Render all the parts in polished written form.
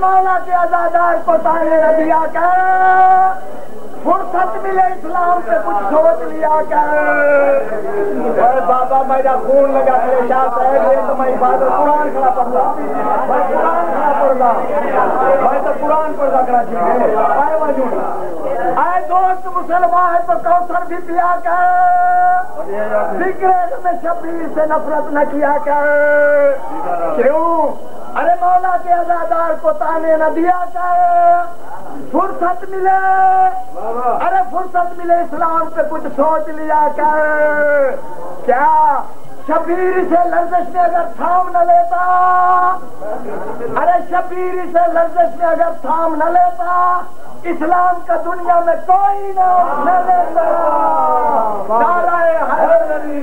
مولا کے عزادار کو تانے نہ دیا کر، فرصت ملے اسلام پہ کچھ سوچ لیا کر۔ اے بابا میرا خون لگا میرے شاہ صاحب یہ تو میں عبادت قرآن کھڑا پڑھا، میں قرآن کھڑا پڑھا، میں تو قرآن پڑھا کرا چاہیے۔ اے دوست مسلمان ہے تو کوثر بھی پیا کر، ذکر میں شبیر سے نفرت نہ کیا کر۔ کیوں؟ ارے مولا کے عزادار کو تانے نہ دیا کر، فرصت ملے، ارے فرصت ملے اسلام پہ کچھ سوچ لیا کر۔ کیا شبیر سے لرزش میں اگر تھام نہ لیتا، ارے شبیر سے لرزش میں اگر تھام نہ لیتا، اسلام کا دنیا میں کوئی نہ لیتا۔ نعرہ حیدری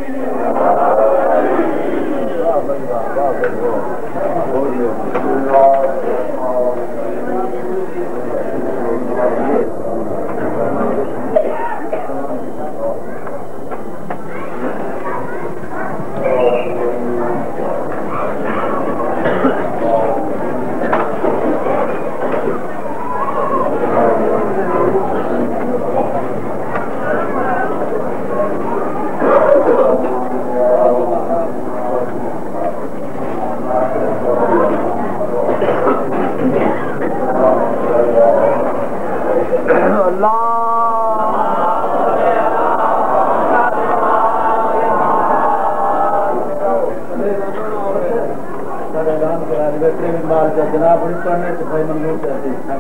جناب پڑھنے سے بھائی منظور چاہتے ہیں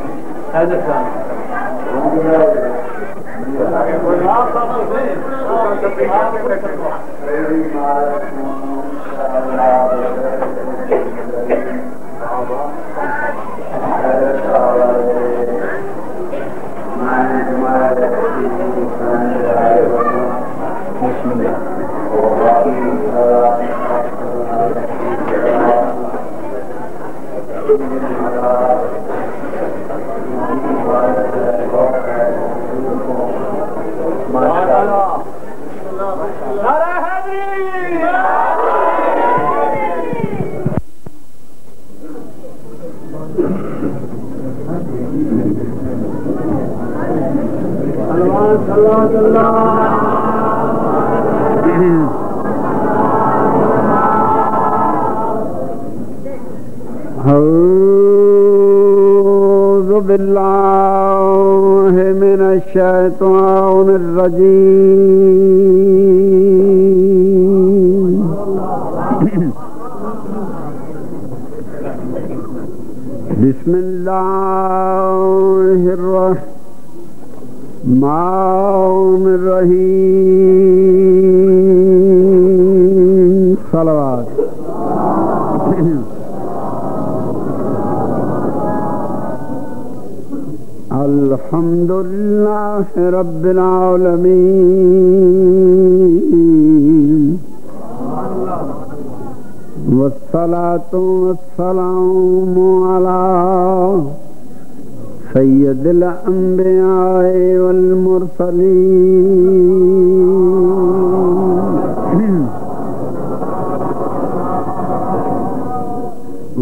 حیدر خان أعوذ بالله من الشيطان الرجيم بسم الله الرحمن الرحيم صلوات الحمد لله رب العالمين والصلاة والسلام على سيد الأنبياء والمرسلين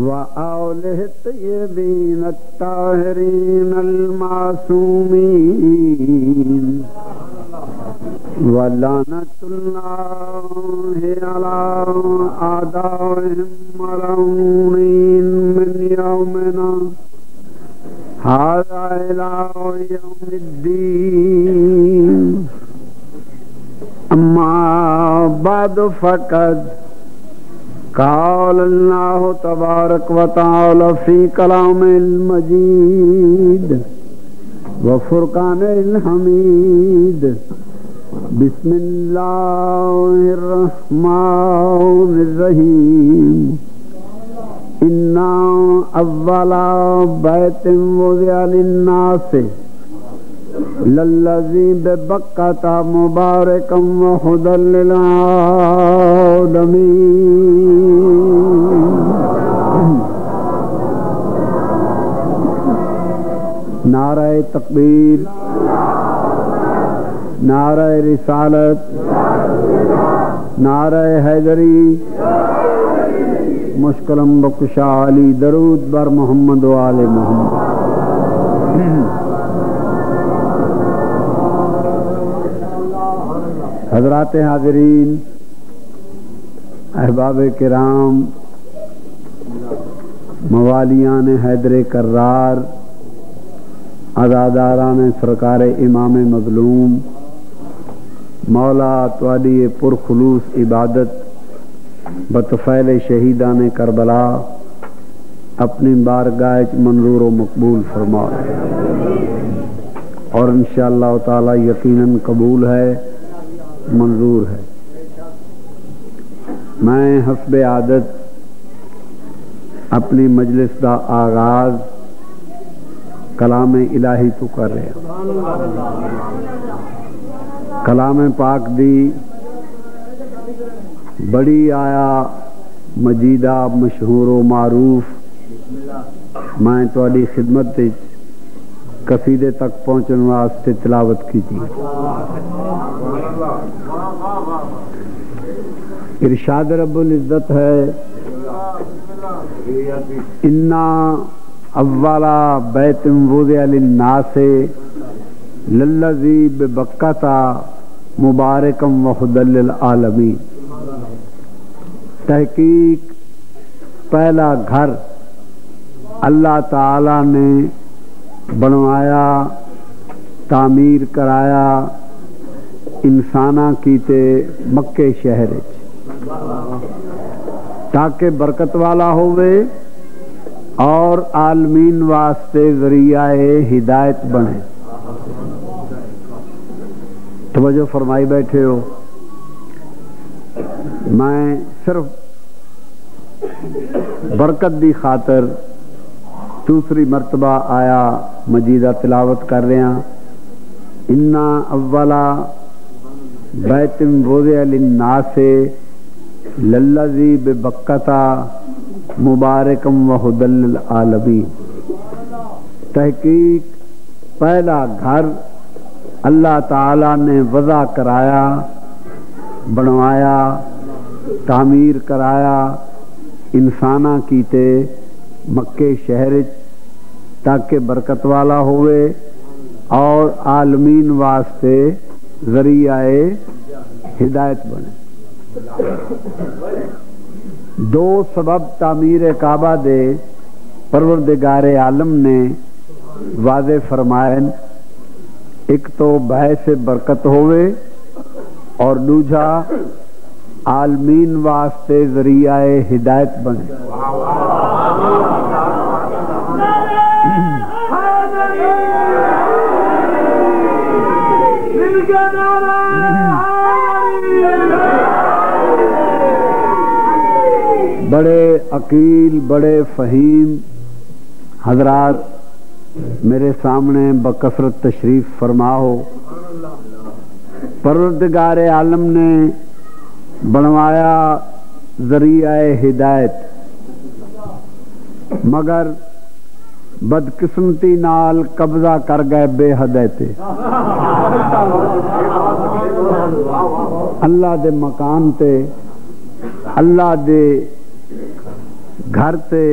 وآله الطيبين الطاهرين المعصومين ولعنة الله على أعدائهم ملعونين من يومنا هذا إلى يوم الدين أما بعد فقد قال الله تبارك وتعالى في كلام المجيد وفرقان الحميد بسم الله الرحمن الرحيم إنا أول بيت وضع للناس للذي ببكة مباركا وهدى للعالمين نعرہ تکبیر، نعرہ رسالت، نعرہ حیدری، مشکلم بکشا علی درود بر محمد و آل محمد۔ حضرات حاضرین، احباب کرام، موالیان حیدر کرار، عزاداران سرکار امام مظلوم، مولا تواڈی پرخلوص عبادت بطفیل شہیدان کربلا اپنی بارگاہ منظور و مقبول فرما، اور انشاءاللہ تعالی یقیناً قبول ہے، منظور ہے۔ میں حسب عادت اپنی مجلس دا آغاز کلام الہی تو کر رہا۔ کلام پاک دی بڑی آیا مجیدہ مشہور و معروف میں تواڈی خدمت قصیدے تک پہنچن واسطے تلاوت کی تھی۔ ارشاد رب العزت ہے، انا اولا بیت وضع للناس للذی ببکۃ مبارکم وہدی للعالمین۔ تحقیق پہلا گھر اللہ تعالی نے بنوایا، تعمیر کرایا انساناں کیتے مکے شہر تاکہ برکت والا ہوئے اور عالمین واسطے ذریعہ ہدایت بنے۔ توجہ فرمائی بیٹھے ہو، میں صرف برکت دی خاطر دوسری مرتبہ آیا مجیدہ تلاوت کر رہے ہیں۔ انا اولا بیت وضع للناس للذی ببکۃ مبارکم وہدی للعالمین۔ تحقیق پہلا گھر اللہ تعالی نے وضع کرایا، بنوایا، تعمیر کرایا انساناں کیتے مکے شہر تاکہ برکت والا ہوئے اور عالمین واسطے ذریعہ ہدایت بنے۔ دو سبب تعمیر کعبہ دے پروردگار عالم نے واضح فرمائے، ایک تو باعث برکت ہوئے اور دوجا عالمین واسطے ذریعہ ہدایت بنے۔ بڑے عقیل، بڑے فہیم حضرات میرے سامنے بکثرت تشریف فرما ہو۔ پروردگار عالم نے بنوایا ذریعہ ہدایت، مگر بدقسمتی نال قبضہ کر گئے بے ہدایتے۔ اللہ دے مکان تے، اللہ دے گھر تے،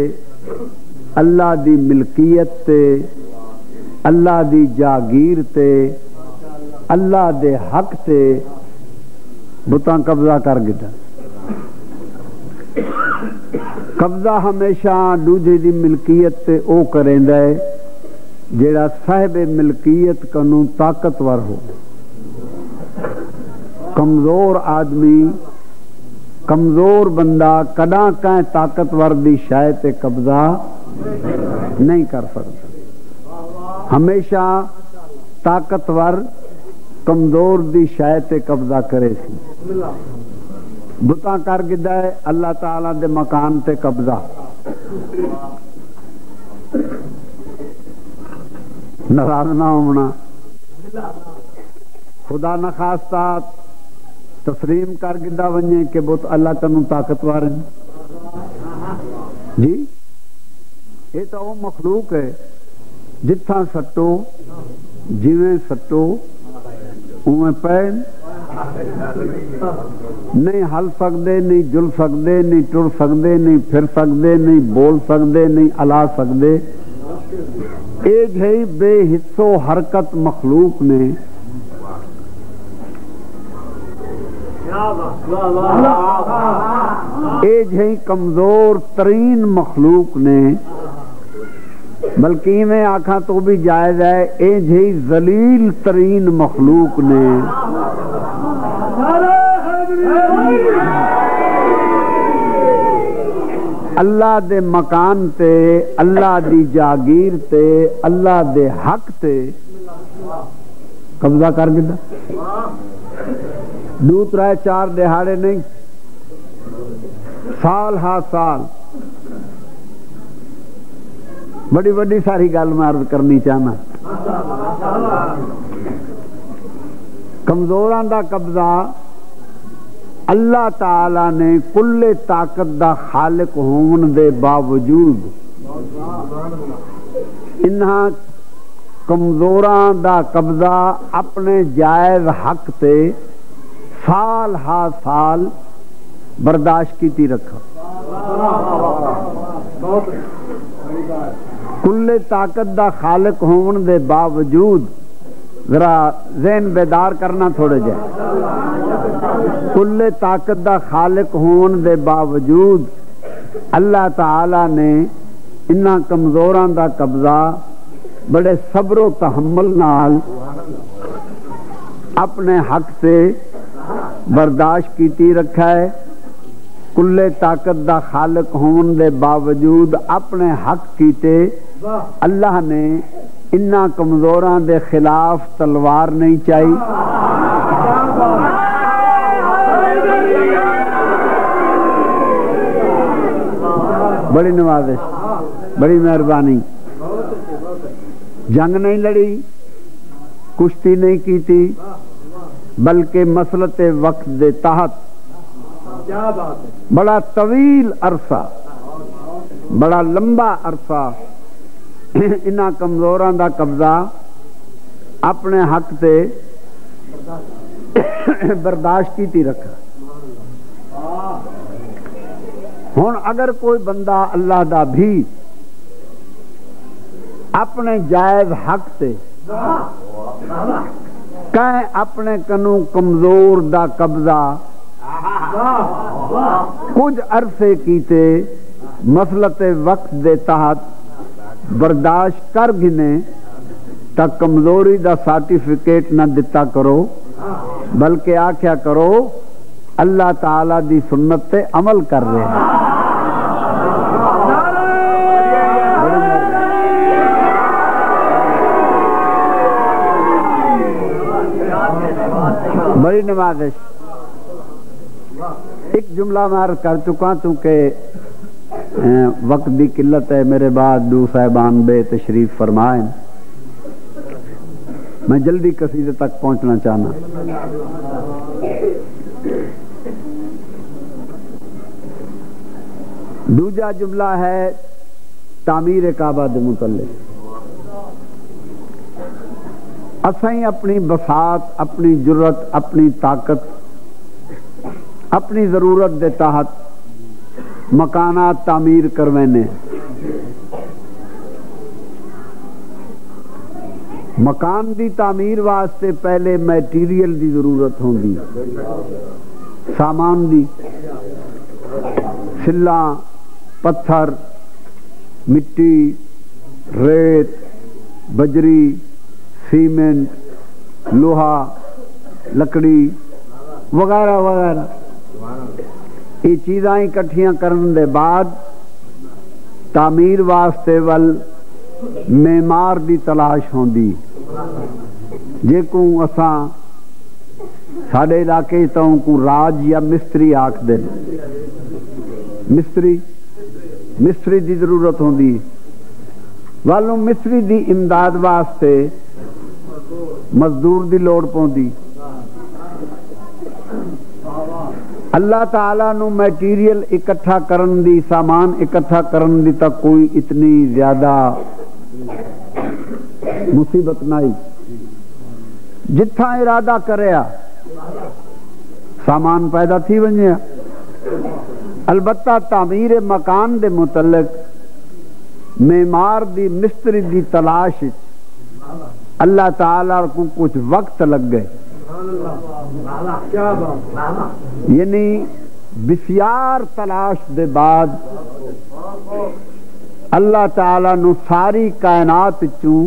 اللہ دی ملکیت تے، اللہ دی جاگیر تے، اللہ دے حق تے بتاں قبضہ کر گیا۔ قبضہ ہمیشہ دوجے دی ملکیت تے او کریندا ہے جیڑا صاحب ملکیت کنوں طاقتور ہو۔ کمزور آدمی، کمزور بندہ کداں کہیں طاقتور دی شے تے قبضہ نہیں کر سکتا۔ ہمیشہ طاقتور کمزور دی شے تے قبضہ کرے سی۔ بتاں کر گدا ہے اللہ تعالی دے مکان تے قبضہ۔ ناراض نہ ہونا، خدا نخواستہ تسلیم کر گدا ونجے کہ بت اللہ تنوں طاقتور ہیں۔ جی یہ تو وہ مخلوق ہے جتھاں سٹو جویں سٹو اویں پین نہیں ہل سکتے، نہیں جل سکتے، نہیں ٹر سکتے، نہیں پھر سکتے، نہیں بول سکتے، نہیں الا سکتے. اے جہی بے حص و حرکت مخلوق نے اے جہی کمزور ترین مخلوق نے، بلکہ میں آکھاں تو بھی جائز ہے، اے جہی ذلیل ترین مخلوق نے اللہ دے مکان تے، اللہ دی جاگیر تے، اللہ دے حق تے قبضہ کر دیتا. دو ترائے چار دہاڑے نہیں، سال ہا سال. بڑی بڑی ساری گل میں عرض کرنی چاہنا. کمزوراں دا قبضہ اللہ تعالی نے کل طاقت دا خالق ہون دے باوجود انہاں کمزوراں دا قبضہ اپنے جائز حق تے سال ہا سال برداشت کیتی رکھا. کل طاقت دا خالق ہون دے باوجود، ذرا ذہن بیدار کرنا تھوڑے جائے، کل طاقت دا خالق ہون دے باوجود اللہ تعالی نے انہاں کمزوراں دا قبضہ بڑے صبر و تحمل نال اپنے حق سے برداشت کیتی رکھا ہے. کل طاقت دا خالق ہون دے باوجود اپنے حق کیتے اللہ نے انہاں کمزوراں دے خلاف تلوار نہیں چاہی. بڑی نوازش، بڑی مہربانی. جنگ نہیں لڑی، کشتی نہیں کیتی، بلکہ مسلط وقت دے تحت بڑا طویل عرصہ، بڑا لمبا عرصہ انہاں کمزوراں دا قبضہ اپنے حق تے برداشت کیتی رکھا. ہن اگر کوئی بندہ اللہ دا بھی اپنے جائز حق تے کہیں اپنے کنوں کمزور دا قبضہ کچھ عرصے کیتے مسلط وقت دے تحت برداشت کر گنے تا کمزوری دا سرٹیفکیٹ نہ دتا کرو، بلکہ آکھیا کرو اللہ تعالی دی سنت تے عمل کر رہے ہیں. بڑی نوازش. ایک جملہ میں عرض کر چکا تو کہ وقت دی قلت ہے، میرے بعد دو صاحبان بے تشریف فرمائیں. میں جلدی قصیدے تک پہنچنا چاہنا. دوجا جملہ ہے تعمیر کعبہ دے متعلق. اسائیں اپنی بساط، اپنی جرت، اپنی طاقت، اپنی ضرورت دے تحت مکانات تعمیر کروینے. مکان دی تعمیر واسطے پہلے میٹیریل دی ضرورت ہوندی، سامان دی، سلاں، پتھر، مٹی، ریت، بجری، سیمنٹ، لوہا، لکڑی وغیرہ وغیرہ. یہ چیزاں اکٹھیاں کرنے دے بعد تعمیر واسطے ول معمار دی تلاش ہوندی. جے کو اساں ساڈے علاقے تو کو راج یا مستری آکھ دے، مستری دی ضرورت ہوندی. والوں مستری دی امداد واسطے مزدور دی لوڑ پوندی. اللہ تعالیٰ نو میٹیریل اکٹھا کرن دی، سامان اکٹھا کرن دی تک کوئی اتنی زیادہ مصیبت نہیں. جتھا ارادہ کریا سامان پیدا تھی ونجے. البتہ تعمیر مکان دے متعلق معمار دی مستری دی تلاش اللہ تعالی کو کچھ وقت لگ گئے. یعنی بسیار تلاش دے بعد اللہ تعالی نو ساری کائنات چوں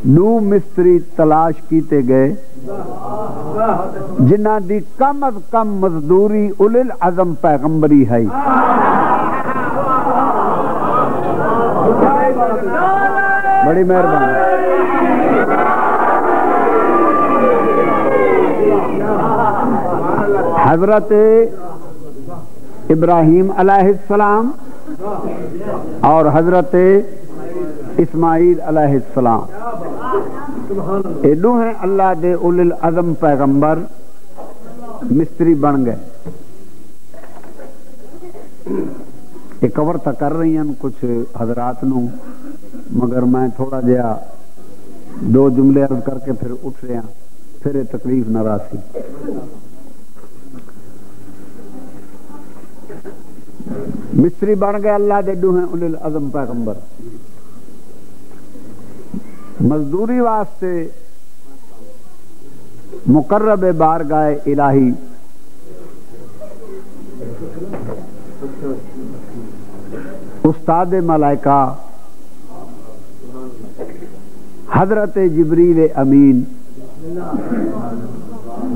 نو مستری تلاش کیتے گئے جنہ دی کم از کم مزدوری اولل العزم پیغمبری ہے. بڑی مہربانی. حضرت ابراہیم علیہ السلام اور حضرت اسماعیل علیہ السلام یہ دو ہیں اللہ دے اولل العزم پیغمبر مستری بن گئے. یہ کور تا کر رہی ہیں کچھ حضرات نو مگر میں تھوڑا جہا 2 جملے عرض کر کے پھر اٹھ رہا پھر یہ تکلیف نہ راسی. مستری بن گئے اللہ دے دو ہیں اولل العزم پیغمبر. مزدوری واسطے مقرب بارگاہ الہی استاد ملائکہ حضرت جبریل امین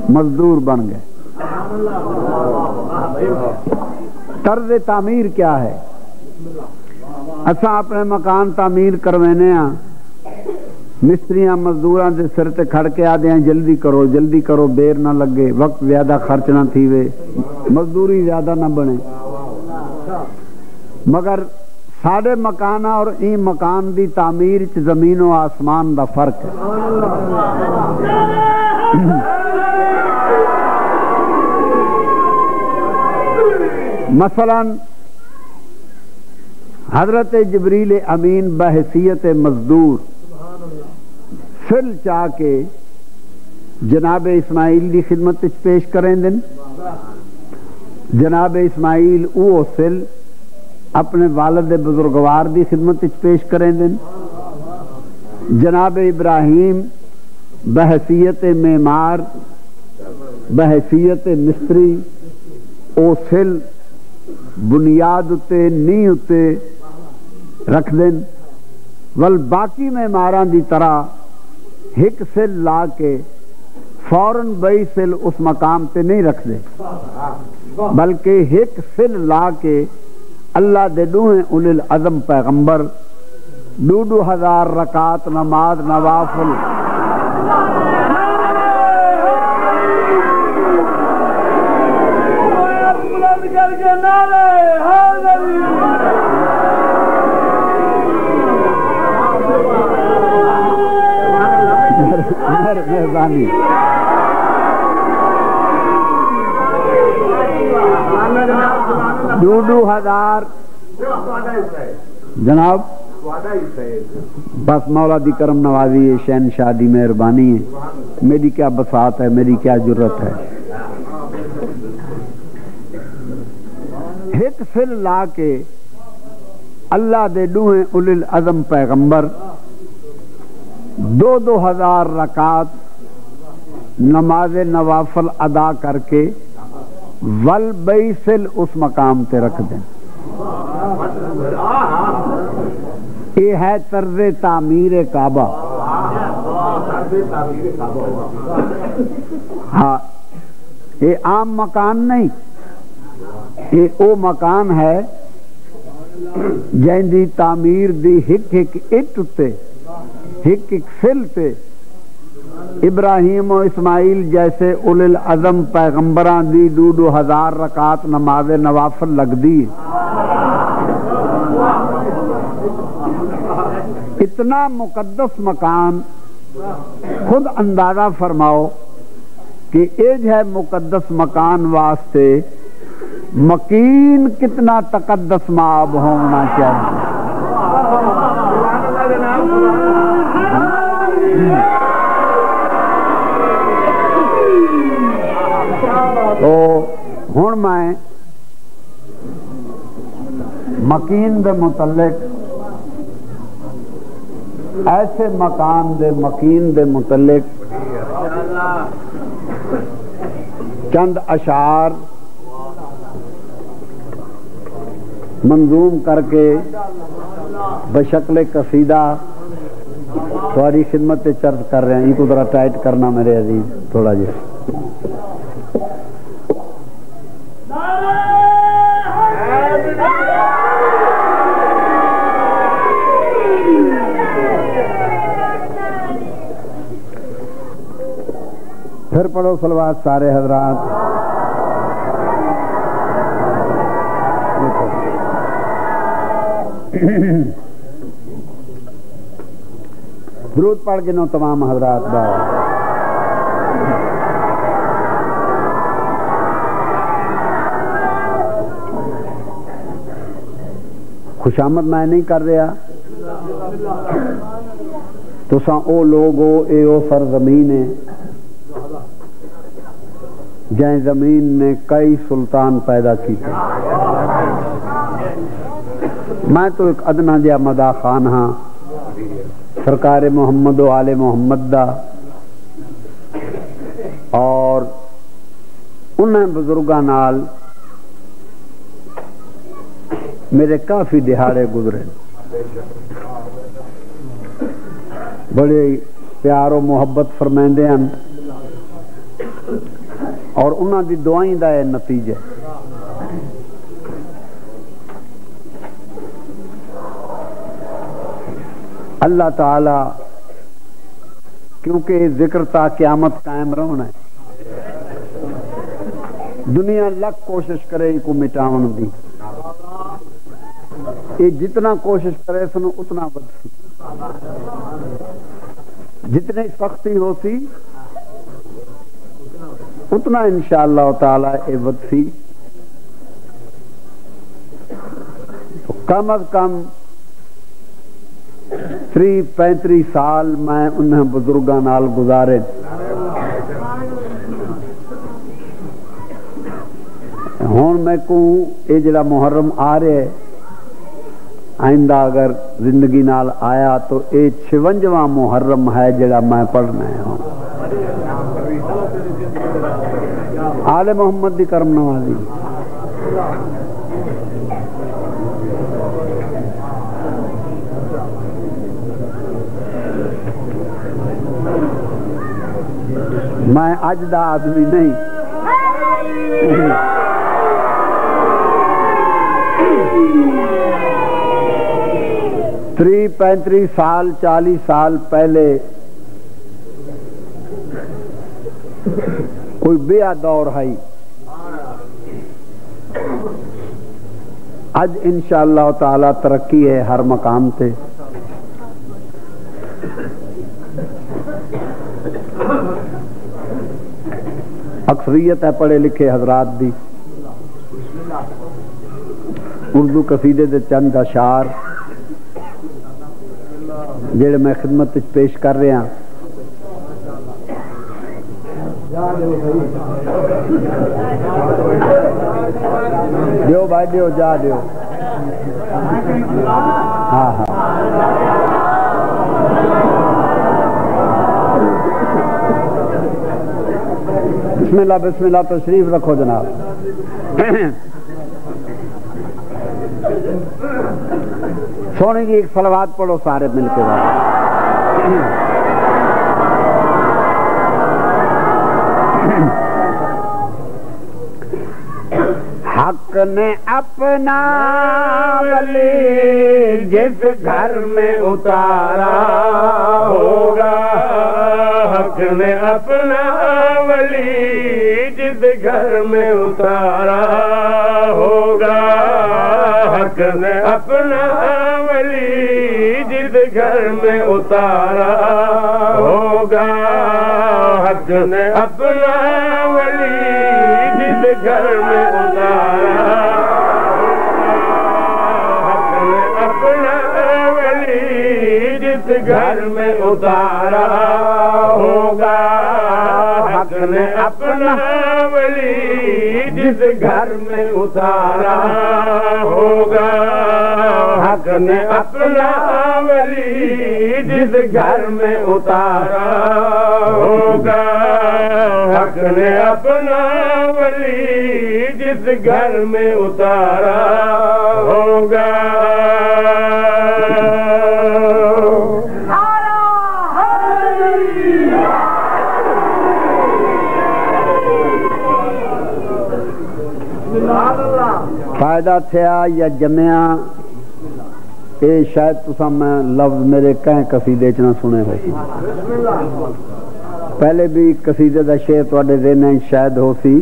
مزدور بن گئے. طرز تعمیر کیا ہے؟ اساں اپنے مکان تعمیر کروانے ہاں مستریاں مزدوراں دے سر تے کھڑ کے آدے ہیں جلدی کرو دیر نہ لگے وقت زیادہ خرچ نہ تھیوے مزدوری زیادہ نہ بنے. مگر ساڑے مکانہ اور این مکان دی تعمیر چ زمین و آسمان دا فرق ہے. مثلا حضرت جبریل امین بحیثیت مزدور فل چاہ کے جناب اسماعیل دی خدمت پیش کریں دن. جناب اسماعیل او سل اپنے والد بزرگوار دی خدمت پیش کریں دن. جناب ابراہیم بحیثیت معمار بحیثیت مستری او سل بنیاد اتے نی اتے رکھ دن. ول باقی معماران دی طرح ایک سل لا کے فوراً بئی سل اس مقام تے نہیں رکھ دے بلکہ ایک سل لا کے اللہ دے دو ہیں اولل العزم پیغمبر 2,000 رکعت نماز نوافل مہربانی 2,000 جناب بس مولا دی کرم نوازی ہے شہن شادی مہربانی ہے. میری کیا بساط ہے میری کیا جرت ہے. ایک سل لا کے اللہ دے دو ہیں اولل العزم پیغمبر 2,000 رکعت نماز نوافل ادا کر کے ول بئی سل اس مقام تے رکھ دیں. یہ ہے طرز تعمیر کعبہ. ہاں یہ عام مکان نہیں یہ او مکان ہے جن دی تعمیر دی ہک اٹ تے ایک سل تے ابراہیم و اسماعیل جیسے اولل العزم پیغمبران دی 2,000 رکعت نماز نوافل لگ دی. اتنا مقدس مکان خود اندازہ فرماؤ کہ ایج ہے مقدس مکان واسطے مکین کتنا تقدس مآب ہونا چاہیے. تو ہن میں مکین دے متعلق ایسے مکان دے مکین دے متعلق چند اشعار منظوم کر کے بشکل قصیدہ تمہاری خدمت چرچ کر رہے ہیں. ان کو ذرا ٹائٹ کرنا میرے عزیز تھوڑا جی. پھر پڑھو صلوات سارے حضرات. درود پڑھ گنو تمام حضرات با. خوشامد میں نہیں کر رہا. تساں او لوگ ہو اے او سرزمین ہے جائیں زمین نے کئی سلطان پیدا کی. میں تو ایک ادنا جا مدا خان ہاں سرکار محمد و آل محمد دا، اور انہیں بزرگاں نال میرے کافی دہاڑے گزرے. بڑے پیار و محبت فرمائندے ہیں اور انہاں دی دعائیں دا یہ نتیجہ. اللہ تعالی کیونکہ ذکر تا قیامت قائم رہنا ہے. دنیا لکھ کوشش کرے کو مٹاون دی، یہ جتنا کوشش کرے سنو اتنا بدسی، جتنی سختی ہوتی اتنا انشاءاللہ تعالی یہ بدسی. تو کم از کم 35 سال میں انہیں بزرگاں نال گزارے. ہون میں کو یہ جڑا محرم آ رہے ہے آئندہ اگر زندگی نال آیا تو یہ 56واں محرم ہے جڑا میں پڑھنا ہے. آل محمد دی کرم نوازی. میں اج دا آدمی نہیں. 35 سال 40 سال پہلے کوئی بیا دور ہے. اج انشاءاللہ تعالی ترقی ہے ہر مقام تے. اکثریت ہے پڑھے لکھے حضرات دی. اردو قصیدے دے چند اشعار جڑے میں خدمت پیش کر رہا ہوں. دیو بھائی دیو جا دیو. ہاں ہاں بسم اللہ تشریف رکھو جناب. سونے جی ایک صلوات پڑھو سارے مل کے بعد. حق نے اپنا ولی جس گھر میں اتارا ہوگا. حق نے اپنا ولی جس گھر میں اتارا ہوگا. حق نے اپنا ولی جس گھر میں اتارا ہوگا. حق نے اپنا ولی جس گھر میں اتارا گھر میں اتارا ہوگا. حق نے اپنا ولی گھر میں اتارا ہوگا حق نے اپنا ولی جس گھر میں اتارا ہوگا حق نے اپنا ولی جس گھر میں اتارا ہوگا فائدہ تھیا یا جمیا یہ شاید تسا میں لفظ میرے کہیں قصیدے چ نہ سنے ہو پہلے بھی قصیدے دا شعر تواڈے ذہن شاید ہو سی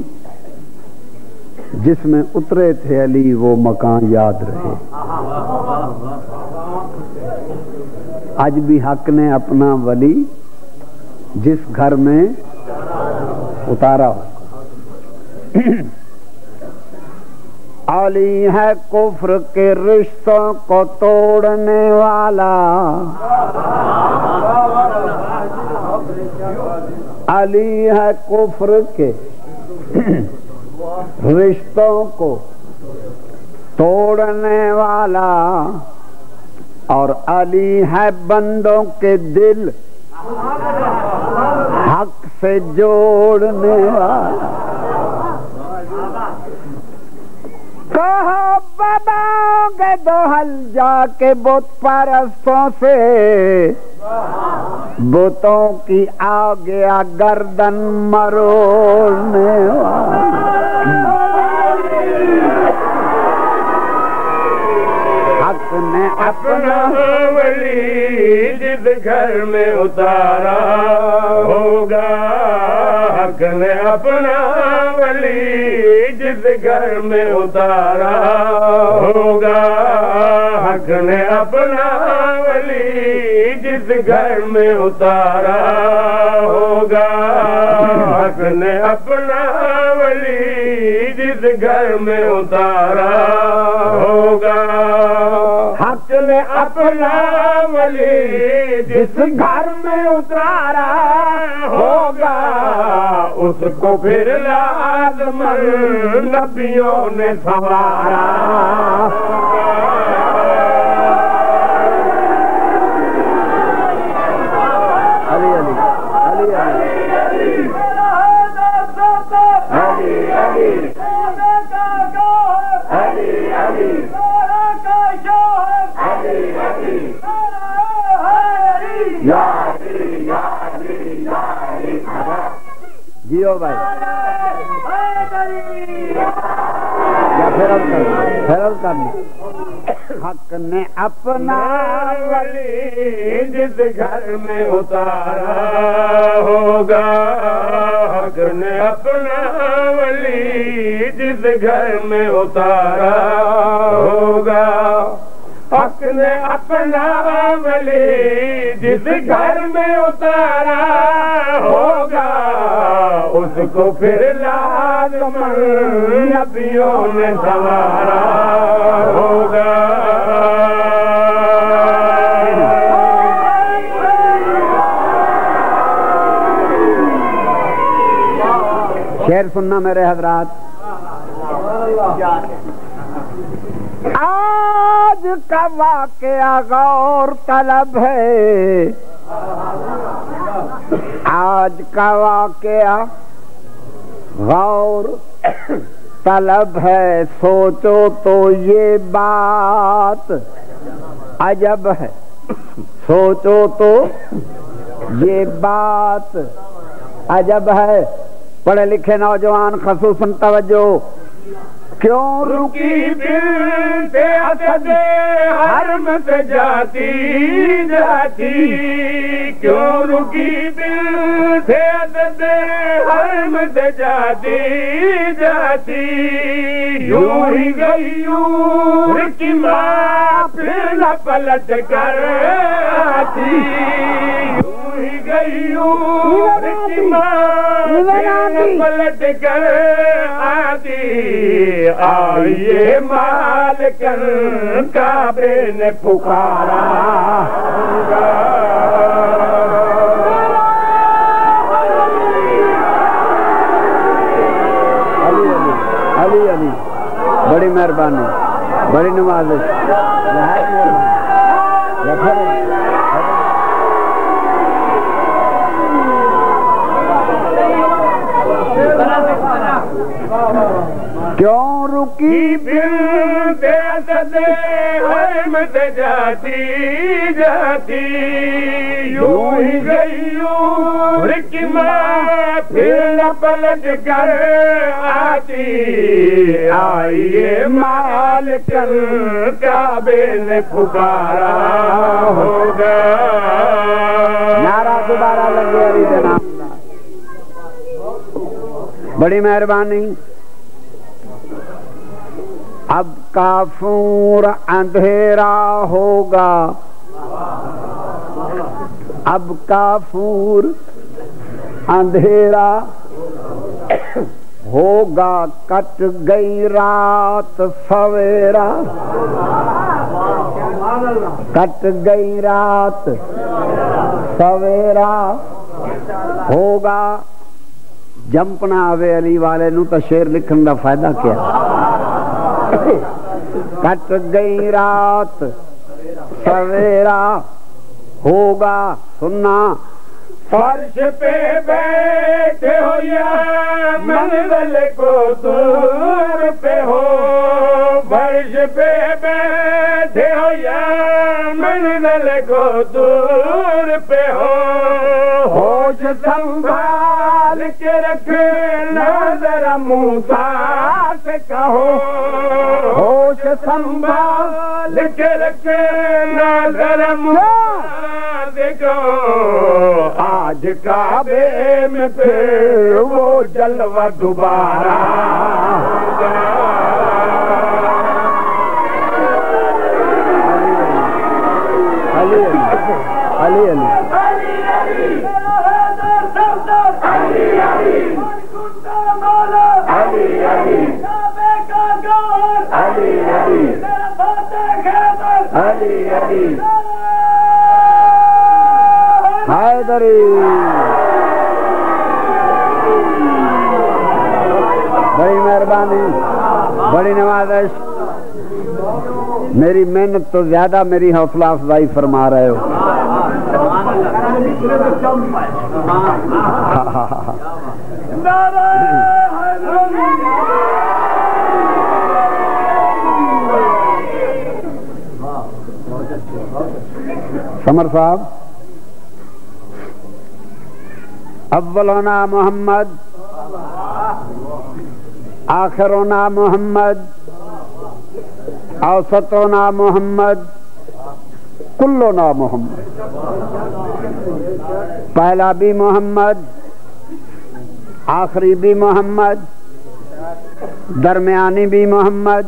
جس میں اترے تھے علی وہ مکان یاد رہے آج بھی حق نے اپنا ولی جس گھر میں اتارا ہو علی ہے کفر کے رشتوں کو توڑنے والا علی ہے کفر کے رشتوں کو توڑنے والا اور علی ہے بندوں کے دل حق سے جوڑنے والا کہو باباؤں کے دوحل جا کے بت پرستوں سے بتوں کی آ گیا گردن مروڑنے والا حق نے اپنا ولی جس گھر میں اتارا ہوگا حق نے اپنا ولی جس گھر میں اتارا ہوگا حق نے اپنا ولی جس گھر میں اتارا ہوگا حق نے اپنا ولی جس گھر میں اتارا ہوگا حق نے اپنا ولی جس گھر میں اتارا ہوگا اس کو پھر لازمن نبیوں نے سنوارا علی علی علی علی جیو بھائی پھر کرنا حق نے اپنا ولی جس گھر میں اتارا ہوگا حق نے اپنا ولی جس گھر میں اتارا ہوگا حق نے اپنا ولی جس گھر میں اتارا ہوگا اس کو پھر لازمن نبیوں نے سنوارا ہوگا شعر سننا میرے حضرات آج کا واقعہ غور طلب ہے آج کا واقعہ غور طلب ہے سوچو تو یہ بات عجب ہے سوچو تو یہ بات عجب ہے پڑھے لکھے نوجوان خصوصاً توجہ کیوں رکی بنت اسد حرم سے جاتی جاتی کیوں رکی بنت اسد حرم سے جاتی جاتی یوں ہی گئی یوں کی ماں پھر نہ پلٹ کر آتی یوں ہی گئی یوں کی ماں پھر نہ پلٹ کر آتی آئیے مالکن کعبے نے پکارا علی علی علی بڑی نوازش کیوں رکی بنت اسد حرم سے جاتی جاتی یوں ہی گئی رکما پھر نہ پلٹ کر آتی آئیے مالکن کعبے نے پکارا ہوگا. نعرہ دوبارہ لگے علی جناب. بڑی مہربانی. اب کافور اندھیرا ہوگا اب کافور اندھیرا ہوگا کٹ گئی رات سویرا کٹ گئی رات سویرا ہوگا. جمپنا آوے علی والے نو تا شیر لکھن دا فائدہ کیا. کٹ گئی رات سویرا ہوگا. سننا فرش پہ بیٹھے ہو یا منزل کو دور پہ ہو. فرش پہ بیٹھے ہو یا منزل کو دور پہ ہو. ہوش سنبھال کے رکھنا ذرا موسیٰ سے کہو. ہوش سنبھال کے رکھنا ذرا موسیٰ سے کہو. آج کعبے میں پھر وہ جلوہ دوبارہ علی علی علی حیدری. بڑی مہربانی بڑی نوازش. میری محنت تو زیادہ میری حوصلہ افزائی فرما رہے ہو. سمر صاحب اولنا محمد آخرنا محمد اوسطنا محمد کلنا محمد. پہلا بھی محمد آخری بھی محمد درمیانی بھی محمد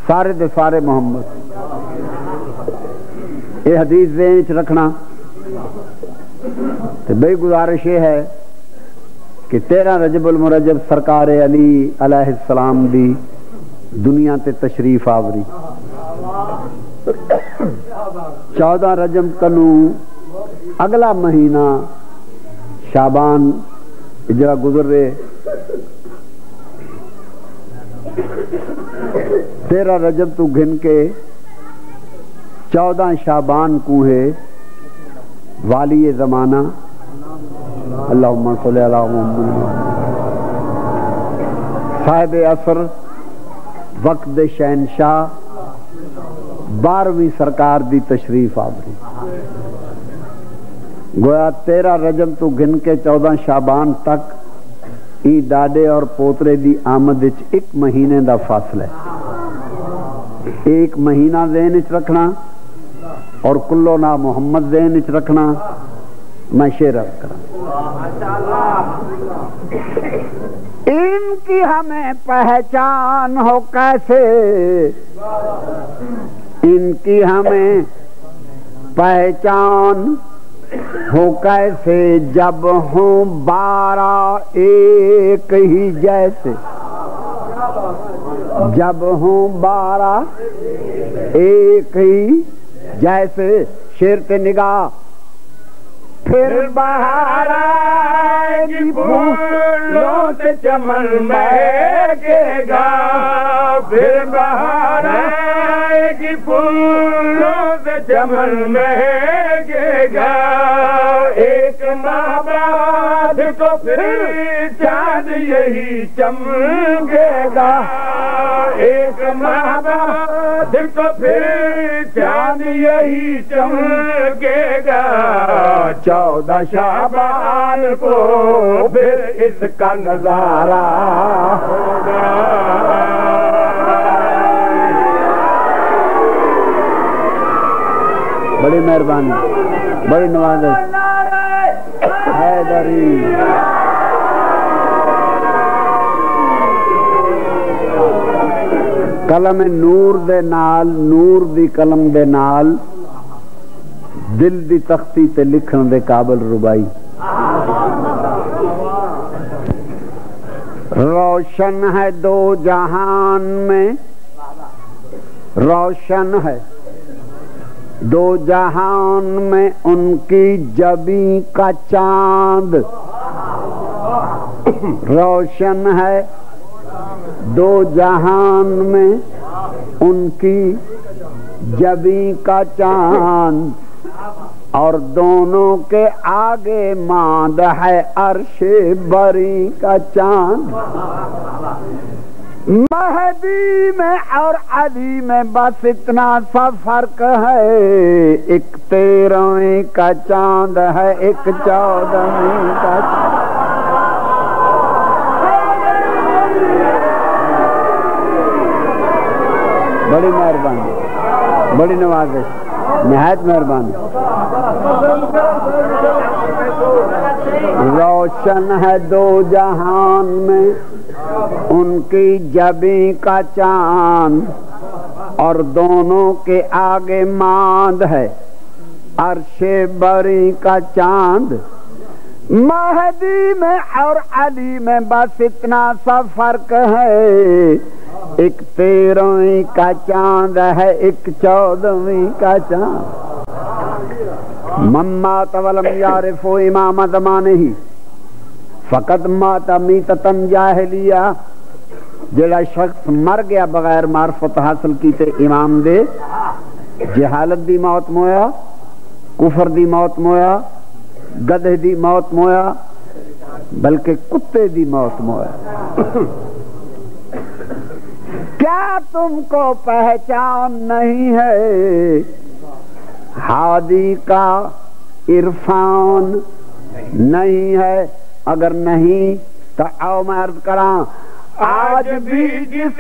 سارے دے سارے محمد. یہ حدیث ذہن وچ رکھنا. تو بے گزارش یہ ہے کہ 13 رجب المرجب سرکار علی علیہ السلام دی دنیا تے تشریف آوری. 14 رجب کنو اگلا مہینہ شعبان جڑا گزر رہے 13 رجب تو گھن کے 14 شعبان کو ہے والی زمانہ. اللہم صلی علی محمد. صاحب عصر وقت شہنشاہ 12ویں سرکار دی تشریف آوری. گویا 13 رجب تو گن کے 14 شعبان تک ای ڈاڈے اور پوترے دی آمد وچ 1 مہینے دا فاصلہ ہے. 1 مہینہ ذہن وچ رکھنا اور کلنا محمد ذہن وچ رکھنا. میں شعر عرض کروں. ان کی ہمیں پہچان ہو کیسے ان کی ہمیں پہچان ہو کیسے جب ہوں 12 ایک ہی جیسے. جب ہوں 12 ایک ہی جیسے. شیر تے نگاہ پھر بہار آئے گی پھولوں سے چمن مہکے گا، پھر بہار آئے گی پھولوں سے چمن مہکے گا، ایک ماہ بعد تو پھر چاند یہی چمکے گا، ایک ماہ بعد تو پھر چاند یہی چمکے گا، 14 شعبان کو پھر اس کا نظارہ ہوگا۔ بڑی مہربانی، بڑی نوازش، حیدری۔ قلم نور دے نال، نور دی قلم دے نال دل دی تختی تے لکھن دے قابل ربائی۔ روشن ہے دو جہان میں، روشن ہے دو جہان میں ان کی جبیں کا چاند، روشن ہے دو جہان میں ان کی جبیں کا چاند، اور دونوں کے آگے ماند ہے عرش بری کا چاند۔ مہدی میں اور علی میں بس اتنا سا فرق ہے، ایک 13ویں کا چاند ہے، ایک 14ویں کا چاند۔ بڑی مہربانی، بڑی نوازش، نہایت مہربانی۔ روشن ہے دو جہان میں ان کی جبیں کا چاند، اور دونوں کے آگے ماند ہے عرش بری کا چاند۔ مہدی میں اور علی میں بس اتنا سا فرق ہے، ایک 13ویں کا چاند ہے، ایک 14ویں کا چاند۔ من مات ولم یعرف امام زمانہ فقط مات میتۃ جاہلیہ، جڑا شخص مر گیا بغیر معرفت حاصل کیتے امام دے، جہالت دی موت مویا، کفر دی موت مویا، گدھے دی موت مویا، بلکہ کتے دی موت مویا۔ کیا تم کو پہچان نہیں ہے ہادی کا عرفان نہیں ہے؟ اگر نہیں تو آؤ میں عرض کراں، آج بھی جس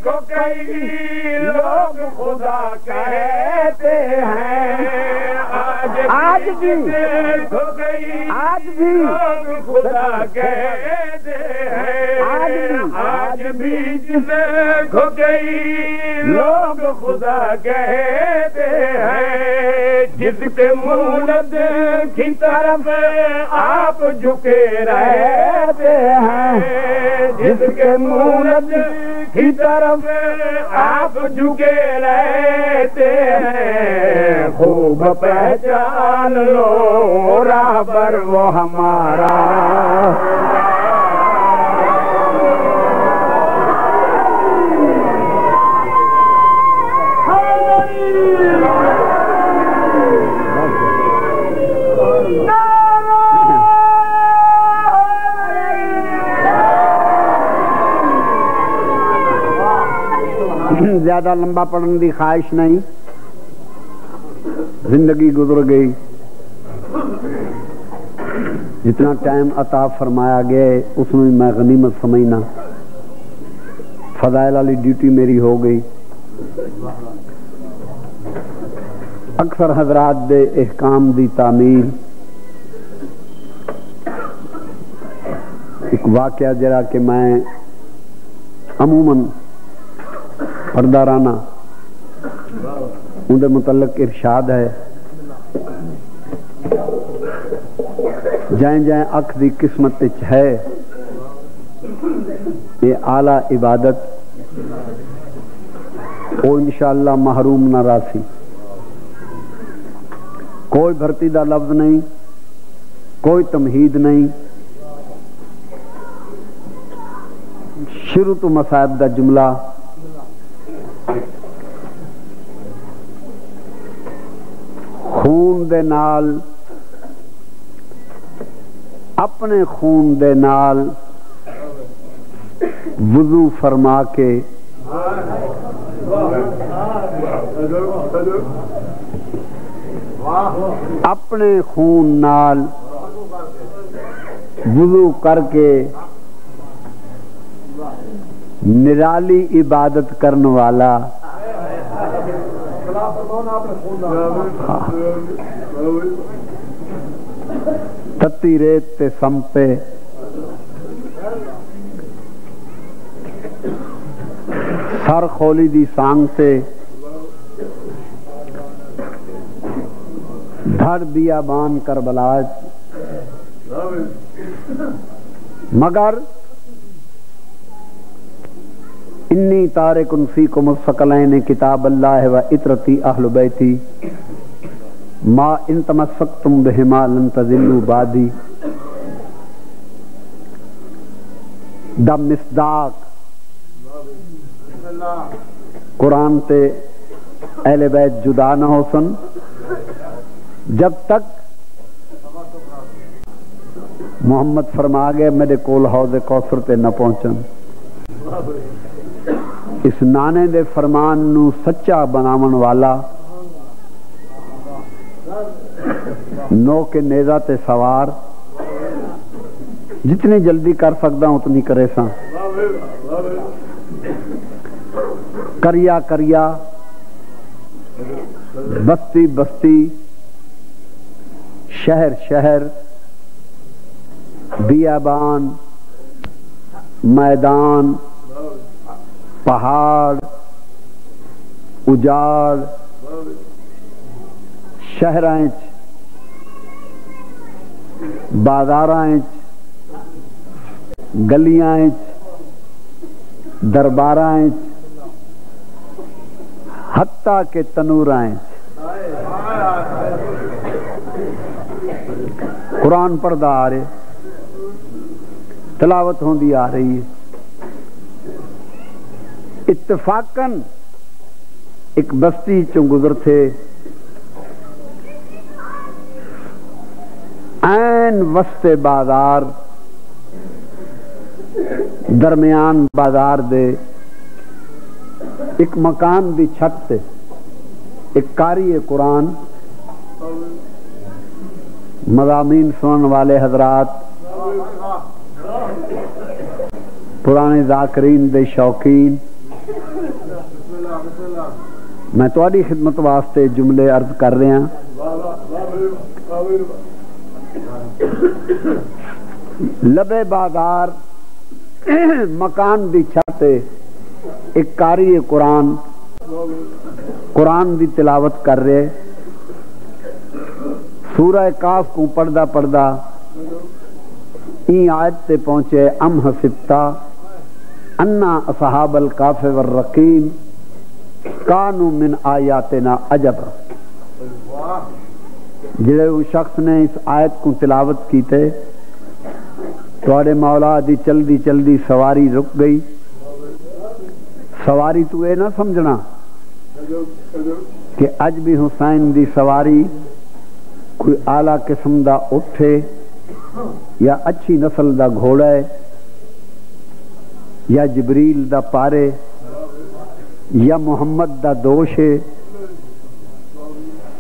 کو کئی لوگ خدا کہتے ہیں، آج بھی لوگ خدا کہتے ہیں، آج بھی جس کو کئی لوگ خدا کہتے ہیں، جس کے مولد کی طرف آپ جھکے رہتے ہیں، جس کے مولد کی طرف آپ جھکے رہتے ہیں، خوب پہچان لو راہبر وہ ہمارا۔ زیادہ لمبا پڑھنے کی خواہش نہیں، زندگی گزر گئی، جتنا ٹائم عطا فرمایا گیا اس میں میں غنیمت سمجھنا، فضائل والی ڈیوٹی میری ہو گئی۔ اکثر حضرات دے احکام دی تعمیل، ایک واقعہ جرا کہ میں عموماً پردہ رانا ان متعلق ارشاد ہے، جائیں جائیں اکھ دی قسمت ہے یہ اعلی عبادت، وہ انشاءاللہ محروم نہ راسی۔ کوئی بھرتی دا لفظ نہیں، کوئی تمہید نہیں. شروع تو مصائب دا جملہ خون دے نال اپنے خون دے نال وضو فرما کے اپنے خون نال وضو کر کے نرالی عبادت کرن والا تتی ریت تے سمپے سر خولی دی سانگ سے دھڑ بیابان کربلا مگر انی تارکن فیکم الثقلین کتاب اللہ و اطرتی اہل بیتی ما ان تمسکتم بہما لن تضلوا بعدی. دا مصداق قرآن تے اہل بیت جدا نہ ہو سن جب تک محمد فرما گئے میرے کول حوض کوثر تے نہ پہنچن. اس نانے دے فرمان نو سچا بناون والا نو کے نیزہ تے سوار جتنی جلدی کر سکتا ہوں اتنی کرے سا. کریا کریا بستی بستی شہر شہر بیابان میدان پہاڑ اجاڑ شہراں بازاراں گلیاں درباراں حتیٰ کہ تنوراں قرآن پڑھدا آ رہے تلاوت ہوندی آ رہی ہے. اتفاقاً ایک بستی چوں گزر تھے عین وسط بازار درمیان بازار دے ایک مکان دی چھت تے ایک قاری قرآن مضامین سنن والے حضرات پرانے ذاکرین دے شوقین میں تہاڈی خدمت واسطے جملے عرض کر رہا ہوں. لبے بازار مکان دی چھت ایک قاری قرآن قرآن دی تلاوت کر رہے. سورہ کاف کو پڑھدا پڑھدا این آیت تے پہنچے ام حسبتا انا اصحاب الکاف والرقیم کانوا من آیاتنا عجبا. جڑے وہ شخص نے اس آیت کو تلاوت کی تے تواڈے مولا دی چلدی چلدی سواری رک گئی. سواری تو اے نہ سمجھنا کہ اج بھی حسین دی سواری کوئی اعلیٰ قسم دا اٹھے یا اچھی نسل دا گھوڑا ہے یا جبریل دا پارے یا محمد دا دوش ہے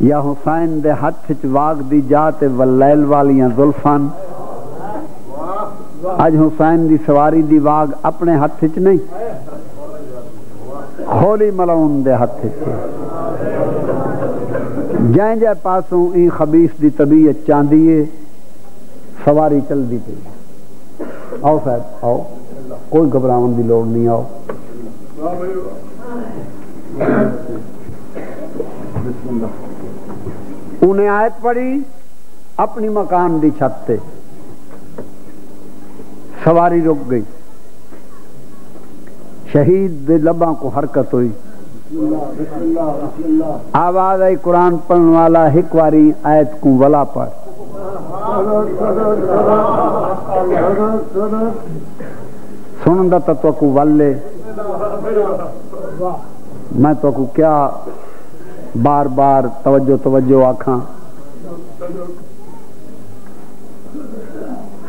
یا حسین دے ہاتھ وچ واگ دی جات واللیل والیاں زلفان. اج حسین دی سواری دی واگ اپنے ہاتھ وچ نہیں خولی ملعون دے ہاتھ وچ. جائیں جائیں پاسوں این خبیث دی طبیعت چاندی ہے سواری چل دی پئی. آؤ صاحب آؤ کوئی گھبراون دی لوڑ نہیں. آؤ انہیں آیت پڑھی اپنی مکان دی چھت تے سواری رک گئی. شہید دے لباں کو حرکت ہوئی. آواز آئی قرآن پڑھن والا ایک واری آیت کو ولا پڑھ. سنن دا تو کو والے میں تو کو کیا بار بار توجہ آکھاں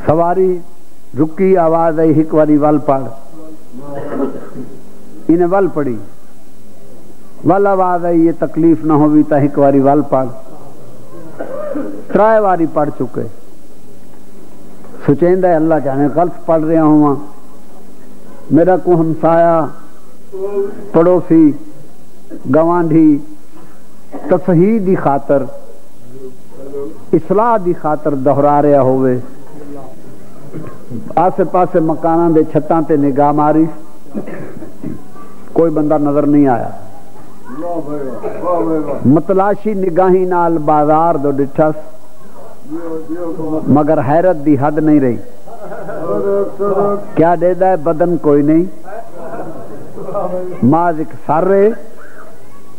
سواری رکی آواز آئی ایک واری ول پڑھ انہیں ول پڑھی ول آواز آئی یہ تکلیف نہ ہوئی تا ایک واری ول پڑھ ترائے واری پڑھ چکے سوچیں دے اللہ جانے غلط پڑھ رہا ہوں میرا کو ہمسایا پڑوسی گوانڈھی تصحیح دی خاطر اصلاح دی خاطر دہرا رہا ہوئے آسے پاسے مکاناں دے چھتاں تے نگاہ ماری کوئی بندہ نظر نہیں آیا متلاشی نگاہی نال بازار دو ڈٹھس مگر حیرت دی حد نہیں رہی کیا دے ہے بدن کوئی نہیں ماز ایک سر رہے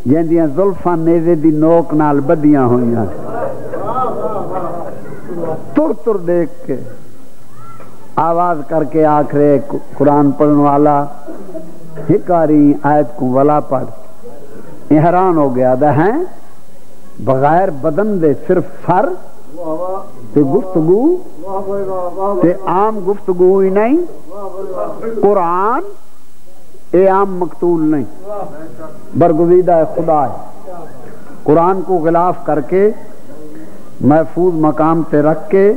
جہاں زلفاں نیزے دی نوک نال بدیاں ہوئیاں تر دیکھ کے آواز کر کے آخرے قرآن پڑھنے والا ہکاری آیت کو ولا پڑھ حیران ہو گیا دا ہے بغیر بدن دے صرف سر تے گفتگو تے عام گفتگو ہی نہیں قرآن اے عام مقتول نہیں برگزیدہ خدا ہے قرآن کو غلاف کر کے محفوظ مقام تے رکھ کے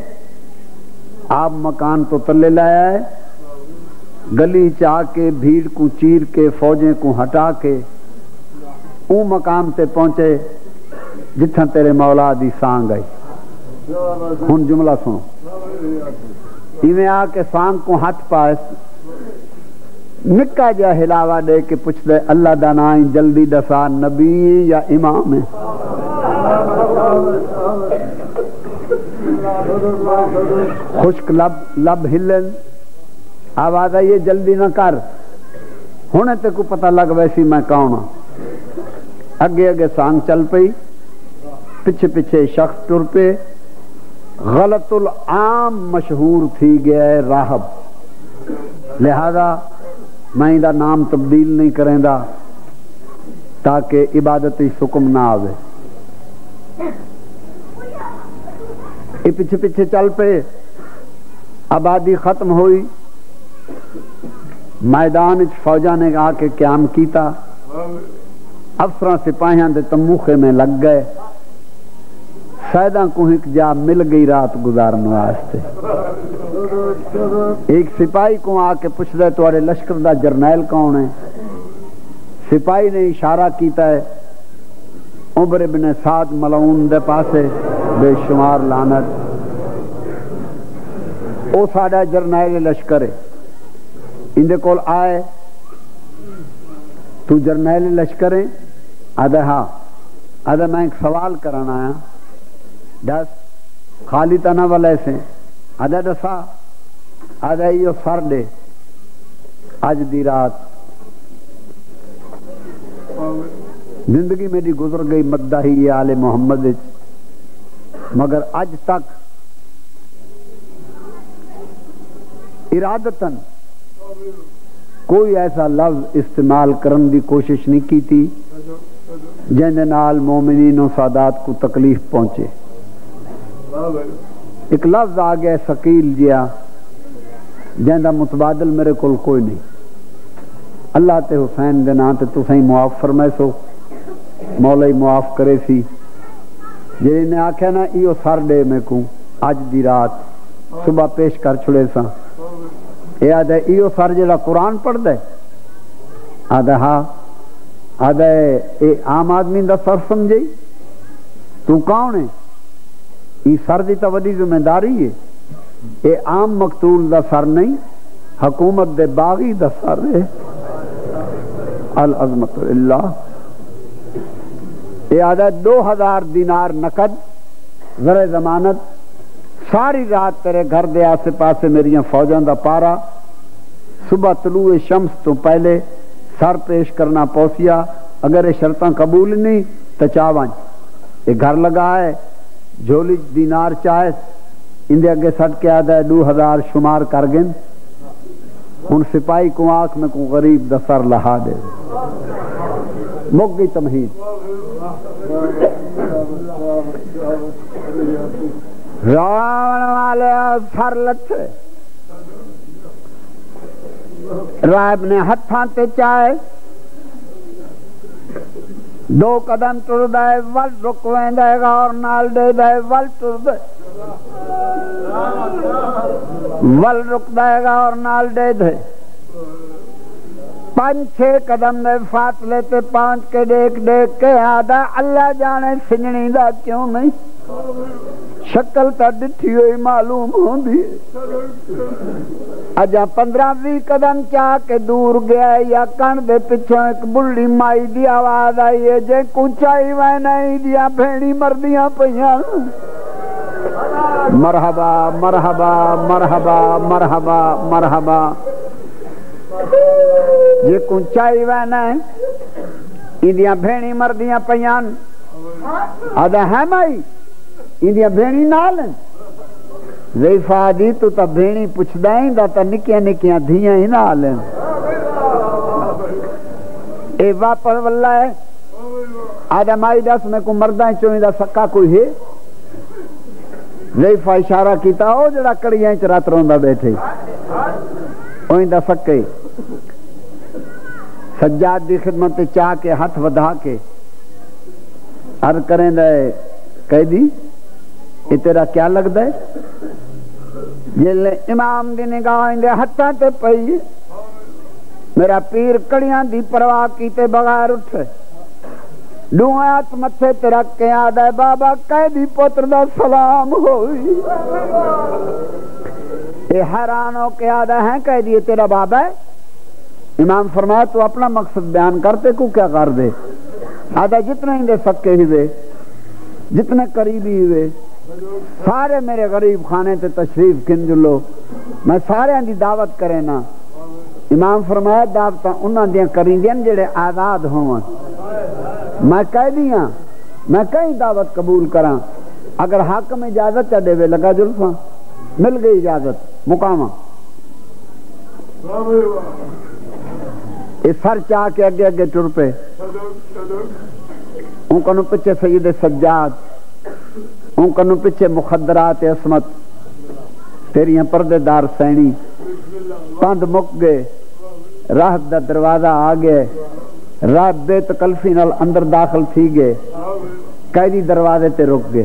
آپ مکان تو تلے لایا ہے گلی چاہ کے بھیڑ کو چیر کے فوجیں کو ہٹا کے اون مقام تے پہنچے جتھاں تیرے مولا دی سانگ آئی ہن جملہ سنو ایویں آ کے سانگ کو ہاتھ پائے نکا جا ہلاوا دے کے پوچھ دے اللہ دا نام جلدی دسا نبی یا امام ہے خشک لب ہلن آواز آئیے جلدی نہ کر ہونے تے کو پتہ لگ ویسی میں کون ہوں اگے اگے سانگ چل پئی پیچھے پیچھے شخص ٹر پہ غلط العام مشہور تھی گیا ہے راہب لہذا میں دا نام تبدیل نہیں کریں دا تاکہ عبادتی سکم نہ آوے یہ پیچھے پیچھے چل پے آبادی ختم ہوئی میدان فوجاں نے آ کے قیام کیتا افسراں سپاہیاں دے تموخے میں لگ گئے سیداں کو ایک جا مل گئی رات گزارنے واسطے ایک سپاہی کو آ کے پوچھ دے تمہارے لشکر دا جرنیل کون ہے سپاہی نے اشارہ کیتا ہے عمر ابن سعد ملعون دے پاسے بے شمار لعنت او ساڈا جرنیل لشکر ہے اندے کول آئے تو جرنیل لشکر ہے آدھا ہاں آدھا میں ایک سوال کرانا آیا دس خالی تنہ والے سے آدھا دسا آدھا یہ سر دے آج دی رات زندگی میری گزر گئی مداحی آل محمد مگر آج تک ارادتاً کوئی ایسا لفظ استعمال کرن دی کوشش نہیں کی تھی جن نال مومنین و سادات کو تکلیف پہنچے ایک لفظ آ گیا ثقیل جیا جن دا متبادل میرے کول کوئی نہیں اللہ تے حسین دے نام تے تسیں معاف فرمائے سو مولا ہی معاف کرے سی جی نے آکھیا نا ایو سر دے میں کو اج دی رات صبح پیش کر چھڑے سا اے آدھے ایو سر جڑا قرآن پڑھ دے آدھے ہاں آدھے اے عام آدمی دا سر سمجھے تو کون ہے ای سر دی تا وڈی ذمہ داری ہے اے عام مقتول دا سر نہیں حکومت دے باغی دا سر ہے العظمت اللہ اے آدھے 2000 دینار نقد زر ضمانت ساری رات تیرے گھر دے آسے پاسے میریاں فوجاں دا پارا صبح طلوع شمس تو پہلے سر پیش کرنا پوسیا اگر یہ شرطاں قبول نہیں تو چاوان یہ گھر لگا ہے جھولی دینار چاہے اندے اگے سٹ کے آدھا 2000 شمار کر گئے ہن سپاہی کو آنکھ میں کو غریب دا سر لہا دے مک گئی تمہید راون والے سر لچھے راہب نے ہتھاں تے چائے 2 قدم ٹر دے ول رک ویندا ہے غور نال دے دے ول ٹر دے ول رک دے غور نال دے دے 5-6 قدم دے فاصلے تے پہنچ کے دیکھ کے آدھا اللہ جانے سنجنی دا کیوں نہیں شکل تا ڈٹھی ہوئی معلوم ہوندی اجا 15-20 قدم چاہ کے دور گیا یا کن دے پچھوں ایک بلی مائی دی آواز آئی ہے جے کچائی وے نہیں دیا بھیڑی مردیاں پہیاں مرحبا مرحبا مرحبا مرحبا مرحبا جے کچائی وے نہیں ایدیاں بھیڑی مردیاں پہیاں آدھا ہے مائی ایدیاں بھیڑی نال ہیں ضیفہ دی تو تا بھیڑی پوچھ دائیں دا تا نکیاں نکیاں دھیاں ہی نال ہیں اے واپس واللہ ہے آدھا مائی دس میں کو مردائیں چوئیں دا سکا کوئی ہے ضیفہ اشارہ کیتا ہو جڑا کڑیاں چ رات روندہ بیٹھے اوئیں دا سکے سجاد دی خدمت چاہ کے ہاتھ ودھا کے عرض کریں دے قیدی یہ تیرا کیا لگ دے جلے امام دی نگاہ اندے ہتھاں تے پئی میرا پیر کڑیاں دی پرواہ کیتے بغیر اٹھے ہاتھ متھے تے رکھ کے آدھا بابا قیدی پتر دا سلام ہوئی اے حیران ہو کے آدھا ہے قیدی تیرا بابا ہے امام فرمایا تو اپنا مقصد بیان کرتے کو کیا کر دے آدھا جتنے اندے سکے ہوئے جتنے قریبی ہوئے سارے میرے غریب خانے تے تشریف کنجلو میں سارے اندی دعوت کرے نا امام فرمایا دعوتاں انہاں دیاں کریں دیاں جڑے آزاد ہوں میں کہہ دیاں میں کہیں دعوت قبول کراں اگر حاکم اجازت چا دے وے لگا جلفاں مل گئی اجازت مقامہ اس سر چاہ کے اگے اگے ٹر پہ ان کنو پچھے سید سجاد ان کنو پچھے مخدرات عصمت تیریاں پردے دار سینی پند مک گئے راہ دا دروازہ آگئے راہ بے تکلفی نال اندر داخل تھی گئے قیدی دروازے تے رک گئے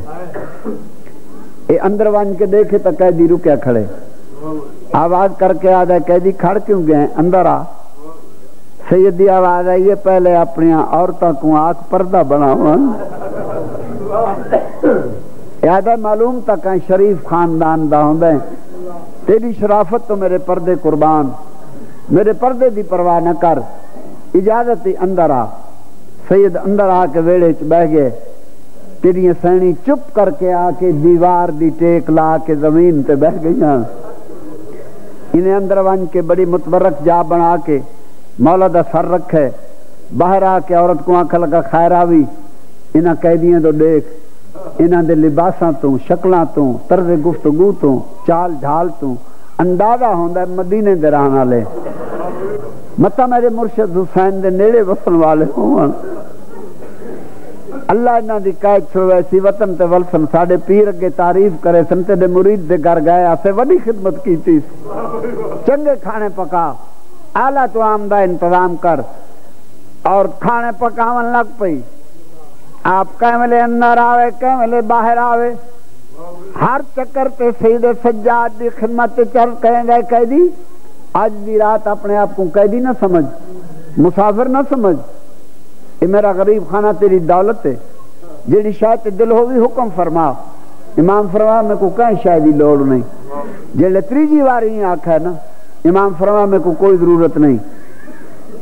اے اندر وان کے دیکھے تا قیدی رکیا کھڑے آواز کر کے آدھا قیدی کھڑ کیوں گئے اندر آ سیدی آواز آئیے پہلے اپنی عورتوں کو آنکھ پردہ بناؤں یادہ معلوم تک شریف خاندان دا ہوں تیری شرافت تو میرے پردے قربان میرے پردے دی پرواہ نہ کر اجازت ہی اندر آ سید اندر آ کے ویڑے چ بہ گئے تیری سینی چپ کر کے آ کے دیوار دی ٹیک لا کے زمین تے بہ گئیاں انہیں اندر ون کے بڑی متبرک جا بنا کے مولا دا سر رکھے باہر آ کے عورت کو آنکھ لگا خیر آوی انہاں قیدیاں تو دیکھ انہاں دے لباساں تو شکلاں تو طرز گفتگو تو چال ڈھال تو اندازہ ہوندا مدینے دے رہن والے متا میرے مرشد حسین دے نیڑے وسن والے ہون اللہ انہاں دی قید چھوڑے سی وطن تے ولسن ساڈے پیر اگے تعریف کرے سن تے مرید دے گھر گئے اسے وڈی خدمت کیتی چنگے کھانے پکا اعلیٰ تو آمدہ انتظام کر اور کھانے پکاون لگ پئی آپ کہیں ملے اندر آوے کہیں ملے باہر آوے ہر چکر تے سید سجاد دی خدمت چل کہیں گئے قیدی آج دی رات اپنے آپ کو قیدی نہ سمجھ مسافر نہ سمجھ یہ میرا غریب خانہ تیری دولت ہے جیڑی شاید دل ہوگی حکم فرما امام فرما میں کو کہیں شاید لوڑ نہیں جیڑے تریجی واری ہی آنکھ ہے نا امام فرما میں کو کوئی ضرورت نہیں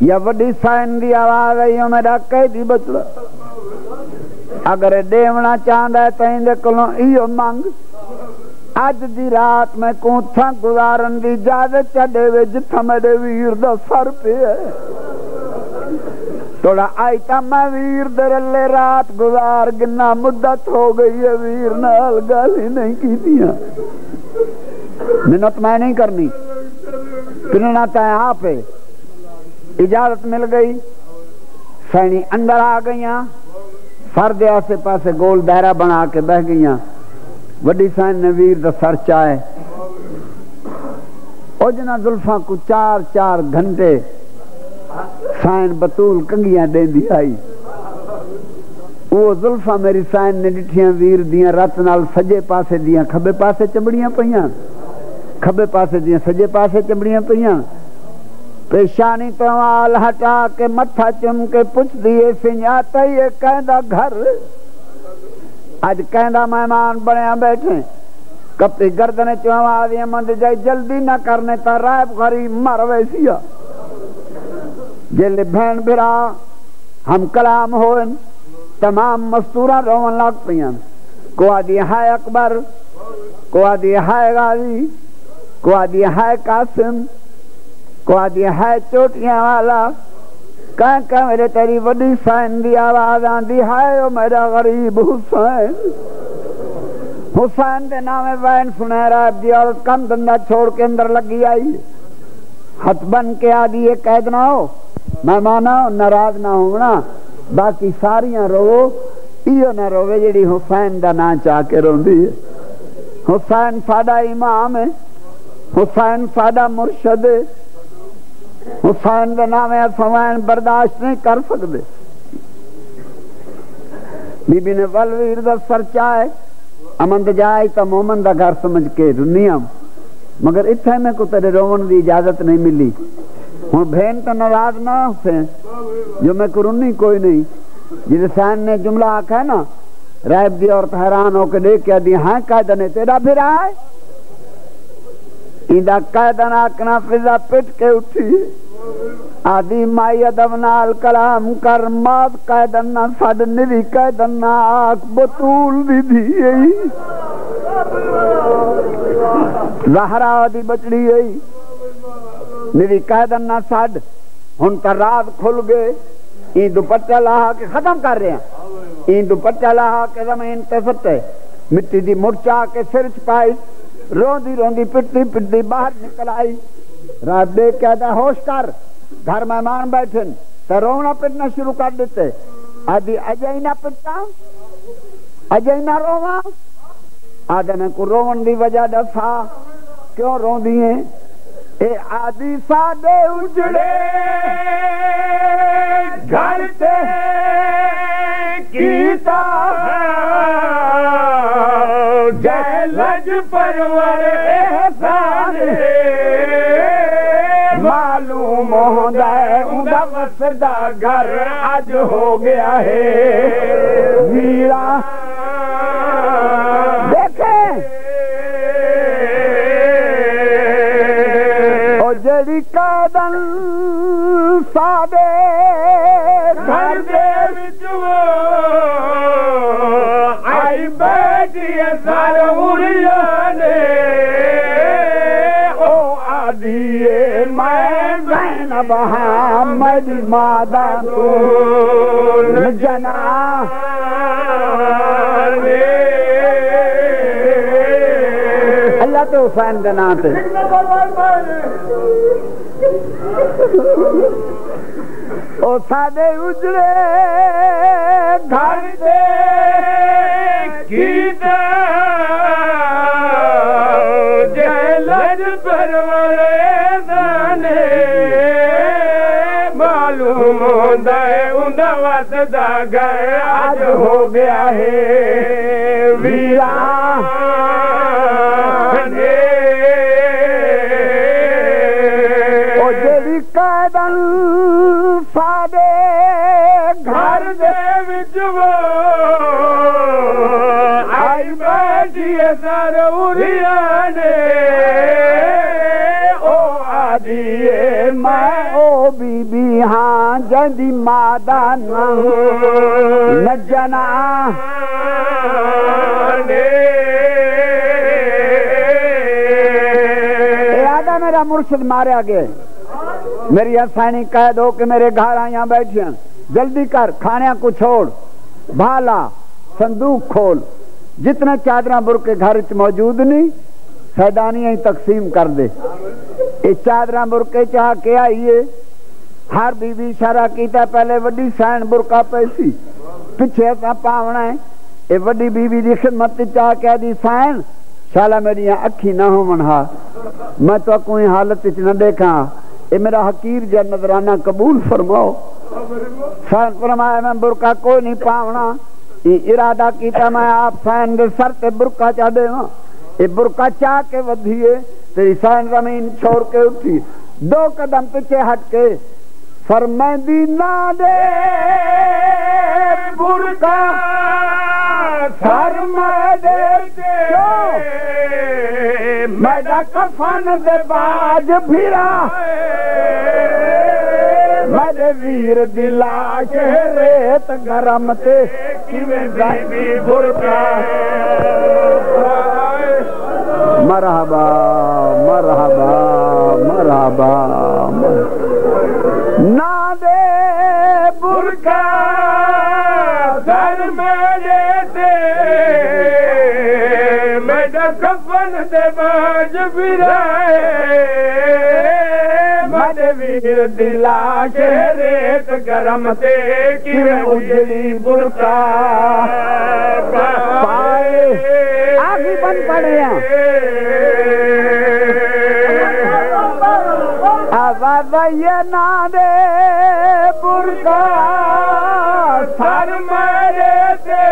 یا وڈی سائن دی آواز ہے یہ میرا قیدی بچڑا اگر دیونا چاہتا ہے تو اندے کلوں ایو مانگ اج دی رات میں کوتھا گزارن دی اجازت چڑے وے جتھا میرے ویر دا سر پہ ہے تھوڑا آئی تا میں ویر درلے رات گزار گنا مدت ہو گئی ہے ویر نال گالی نہیں کی دیا منت میں نہیں کرنی، پننا تائیں آپ ہے۔ اجازت مل گئی، سینی اندر آ گئیاں، فرد آسے پاسے گول دائرہ بنا کے بہ گئیاں۔ وڈی سین نے ویر دا سر چاہے اوجنا زلفاں کو 4 گھنٹے سین بطول کنگیاں دین دی آئی۔ وہ زلفاں میری سین نے ڈٹھیاں ویر دیاں رات نال سجے پاسے دیاں کھبے پاسے چمڑیاں پئیاں، کھبے پاسے دیاں سجے پاسے چمڑیاں پئیاں۔ پیشانی تو آل ہٹا کے متھا چم کے پوچھ دیے سنجاتا یہ کہندا گھر، آج کہندا مہمان بنیا بیٹھے، کپی گردنے چوہاں آدھیاں مند جائے جلدی نہ کرنے تا رائب غریب مر ویسیا۔ جلے بھین بھرا ہم کلام ہوئے تمام مستورہ روان لگ پئیاں، کو آدھی ہائے اکبر، کو آدھی ہائے غازی، کو آدھی ہائے قاسم، کو آدھی ہائے چوٹیاں والا، کہاں میرے تیری وڈی سین دی آواز آندی ہائے او میرا غریب حسین۔ حسین دے نام وین سنے رائب دی عورت کم دندہ چھوڑ کے اندر لگی آئی، ہتھ بن کے آدھی یہ قید نہ ہو، مہمانہ ناراض نہ ہونا، باقی ساریاں رو ایو نہ روے جڑی حسین دا نا چاہ کے روندی ہے۔ حسین ساڈا امام ہے، حسین ساڈا مرشد ہے، حسین دے نام اسوین برداشت نہیں کر سکتے۔ بی بی نے ولویر دا سر چاہے امند جائے تا مومن دا گھر سمجھ کے رنیاں، مگر اتھے میں کو تیرے روون دی اجازت نہیں ملی۔ ہوں بہن تو ناراض نہ ہوسیں جو میں کو رنی کوئی نہیں۔ جس حسین نے جملہ آکھا ہے نا، رائب دی عورت حیران ہو کے دیکھ کے دی ہاں قائدنے تیرا پھر آئے، ایندہ قائدن آکنا فضا پٹ کے اٹھی، آدھی مائی ادب نال کلام کر ماد قائدن نہ ساڑھ نوی قائدن نہ آکھ بطول دی دی زہرہ دی بچڑی گئی نوی قائدن نہ ساڑھ۔ ہن تا رات کھل گئے، این دوپٹہ لاہا کے ختم کر رہے ہیں، این دوپٹہ لاہا کے زمین تے سٹے مٹی دی مرچا کے سر چپائی، روندی روندی پٹی پٹی باہر نکل آئی۔ رات دیکھ کہتا ہوش کر، گھر مہمان بیٹھن تو رونا پٹنا شروع کر دیتے۔ آدھی اجائی نہ پٹا، اجائی نہ رواں، آدھے میں کو روون دی وجہ دسا کیوں رون دیئے؟ اے آدھی سادے اجڑے گھر تے کیتا جے لج پرور احسان معلوم ہوندہ ہے اندہ وسدہ گھر آج ہو گیا ہے ویرا۔ دیکھیں او جڑی قادن سادے گھر دے وچوں آئی بیٹھی سار اڑیاں نے، او آدھیے میں زینب حامد مادہ تو جنا اللہ تو حسین کے نام تے او سادے اجڑے گھر دے کیتا جے لج پرور دانے معلوم ہوندہ ہے اندہ وسدہ گھر آج ہو گیا ہے ویران۔ او جڑی قائدن سادے گھر دے وچوں آئی بیٹھی سر اڑیاں نے، او آدھیے میں او بی بی ہاں جندی مادہ نہ جنا میرا مرشد ماریا گئے، میری حسینی قید ہو کہ میرے گھر آئیاں بیٹھیں، جلدی کر کھانے کو چھوڑ، بھالا صندوق کھول، جتنے چادرہ برکے گھر موجود نہیں سیدانیاں ہی تقسیم کر دے. یہ چادر برقے چاہ کے آئیے ہر بی بی اشارہ کیتا پہلے وڈی سین برقع پیسی پیچھے اصا پاونا ہے. یہ وڈی بی بی دی خدمت چاہ کے دی سین شالا میری اکھی نہ ہو منہا میں تو کوئی حالت نہ دیکھا. یہ میرا حقیر جا نظرانہ قبول فرماؤ. سین فرمایا میں برقع کوئی نہیں پاونا. ارادہ کیتا میں آپ سین دے سر تے برقع چاہ دے نا. یہ برقع چاہ کے ودھیے تیری سین زمین چھوڑ کے اٹھی 2 قدم پیچھے ہٹ کے فرمائندی نہ دے برقع سر میں دے میرا کفن دے باج بھیرا میرے ویر دی لاش ریت گرم تے کیویں جائے برقع. مرحبا مرحبا مرحبا نہ دے برقع سر میرے تے میرا کفن دے باج بھرائے میرے ویر دی لاش ریت گرم تے کیویں اجڑی برقع پائے. آگے بن پڑے ہیں آواز یہ نہ دے برقع سر میرے تے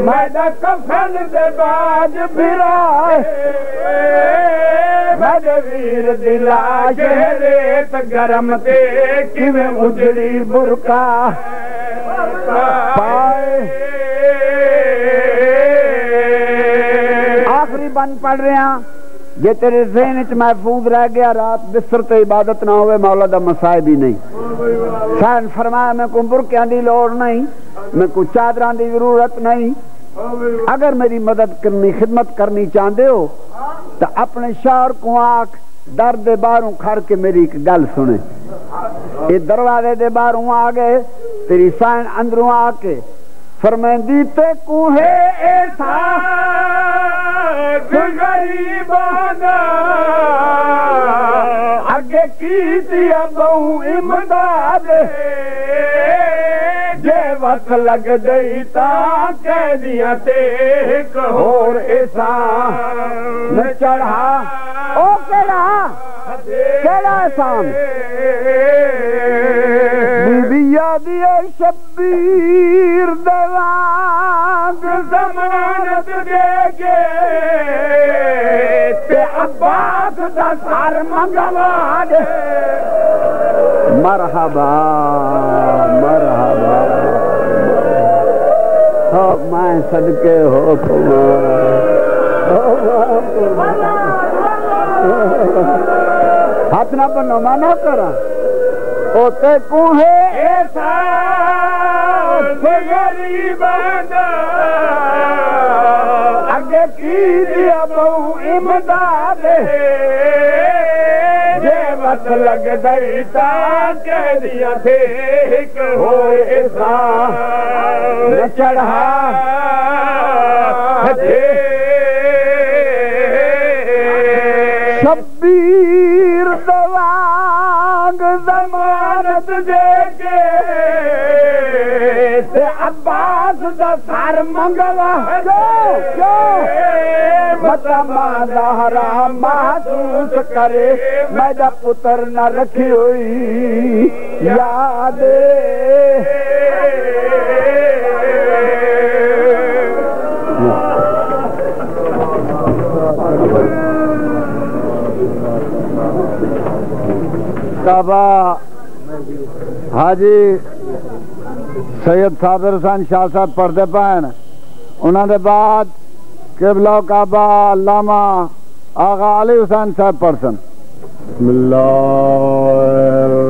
میرا کفن دے باج بھرائے میرے ویر دی لاش ریت گرم تے کیویں اجڑی برقع پائے. آخری بن پڑھ رہے ہیں جے تیرے ذہن وچ محفوظ رہ گیا رات بستر تے عبادت نہ ہوئے مولا دا مصائب ہی نہیں. سین فرمایا میں کو برقعاں دی لوڑ نہیں میں کو چادراں دی ضرورت نہیں. اگر میری مدد کرنی خدمت کرنی چاہتے ہو تو اپنے شوہر کو آکھ در دے باہروں کھڑ کے میری ایک گل سنے. یہ دروازے دے باہروں آ گئے تیری سین اندروں آ کے فرمائندی تے کو ہے ایسا غریبانا اگے کیتی بہو امداد جے وقت لگ گئی تا کہہ دیا تے ایک اور ایسا نہ چڑھا. او کیڑا احسان بی بی یادی شبیر دیوانگ ضمانت دے کے تے عباس دا سر منگوا دے. مرحبا مرحبا ہو میں صدقے ہو ہاتھ نہ بنو میں نہ کرا اوتے کو ہے ایسا غریبانا اگے کی دیا بہو امداد جے وقت لگ گئی تا کہہ دیا تھے ایک ہوئے ایسا نہ چڑھا شبیر دوانگ ضمانت دے کے تے عباس دا سر منگوا مطمع دہرا محسوس کرے میرا پتر نہ رکھی ہوئی یاد. کعبہ حاجی سید صابر حسین شاہ صاحب پڑھتے پائن انہوں نے بعد قبلہ کعبہ علامہ آغا علی حسین صاحب پڑھسن. بسم اللہ